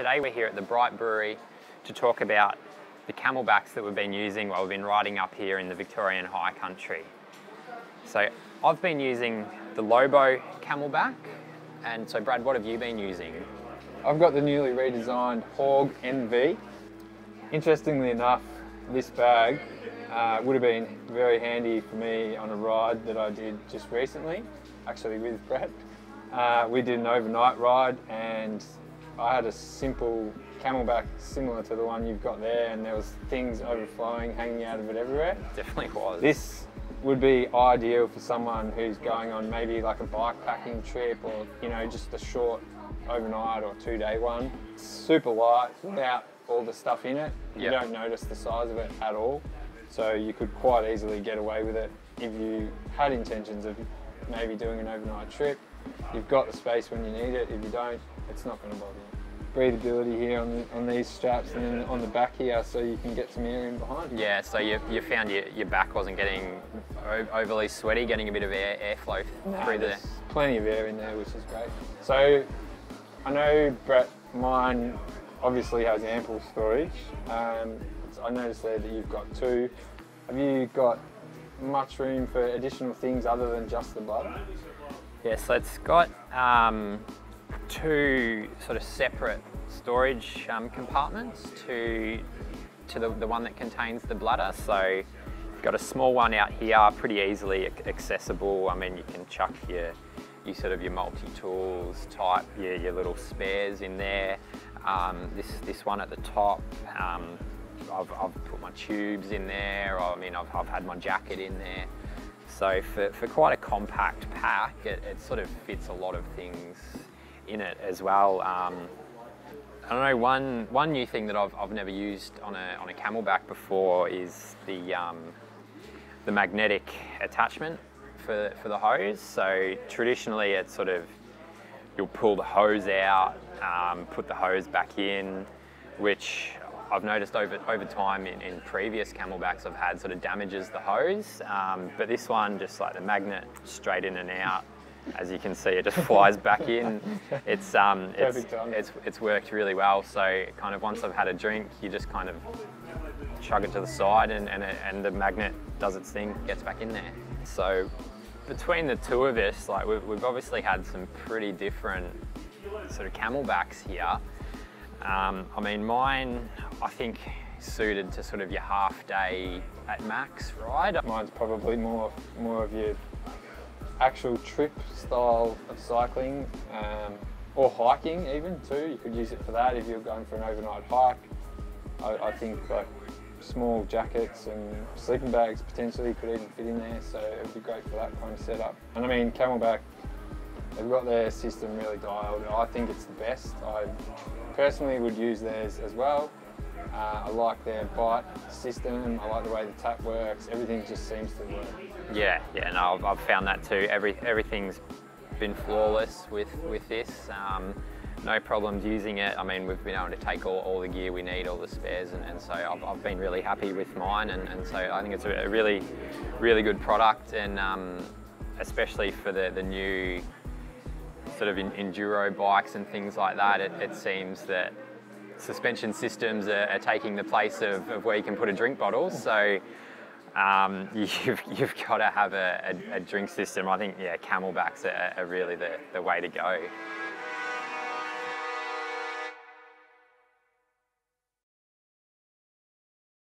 today we're here at the Bright Brewery to talk about the Camelbaks that we've been using while we've been riding up here in the Victorian High Country. So I've been using the Lobo Camelbak, and so Brad, what have you been using? I've got the newly redesigned Hawg NV. Interestingly enough, this bag would have been very handy for me on a ride that I did just recently, actually with Brett. We did an overnight ride and I had a simple Camelbak similar to the one you've got there, and there was things overflowing, hanging out of it everywhere. Definitely was. This would be ideal for someone who's going on maybe like a bike packing trip, or just a short overnight or 2-day one. It's super light without all the stuff in it. You don't notice the size of it at all. So you could quite easily get away with it if you had intentions of maybe doing an overnight trip. You've got the space when you need it. If you don't, it's not going to bother you. Breathability here on these straps, and then on the back here, so you can get some air in behind. Yeah, so you found your back wasn't getting overly sweaty, getting a bit of airflow through there. There's plenty of air in there, which is great. So I know Brett, mine obviously has ample storage. I noticed there that you've got two. Have you got much room for additional things other than just the bladder? Yeah, so it's got two sort of separate storage compartments to the one that contains the bladder. So you've got a small one out here, pretty easily accessible. I mean, you can chuck your multi-tools type, your little spares in there. This one at the top, I've put my tubes in there. I mean, I've had my jacket in there. So for quite a compact pack, it sort of fits a lot of things in it as well. I don't know, one new thing that I've never used on a Camelbak before is the magnetic attachment for the hose. So traditionally it's sort of, you'll pull the hose out, put the hose back in, which I've noticed over time in previous Camelbaks I've had sort of damages the hose, but this one, just like the magnet straight in and out, as you can see, it just flies back in. It's worked really well. So kind of once I've had a drink, you just kind of chug it to the side, and the magnet does its thing, gets back in there. So between the two of us, like we've obviously had some pretty different sort of Camelbaks here. I mean, mine, I think, suited to sort of your half-day at max ride. Mine's probably more of your actual trip style of cycling, or hiking even too. You could use it for that if you're going for an overnight hike. I think like small jackets and sleeping bags potentially could even fit in there, so it would be great for that kind of setup. And I mean, Camelbak, they've got their system really dialed. I think it's the best. I personally would use theirs as well. I like their bite system. I like the way the tap works. Everything just seems to work. Yeah, no, I've found that too. Everything's been flawless with this. No problems using it. I mean, we've been able to take all the gear we need, all the spares, and so I've been really happy with mine, and so I think it's a really, really good product, and especially for the new sort of enduro bikes and things like that, it seems that suspension systems are taking the place of where you can put a drink bottle. So you've got to have a drink system. I think, yeah, Camelbaks are really the way to go.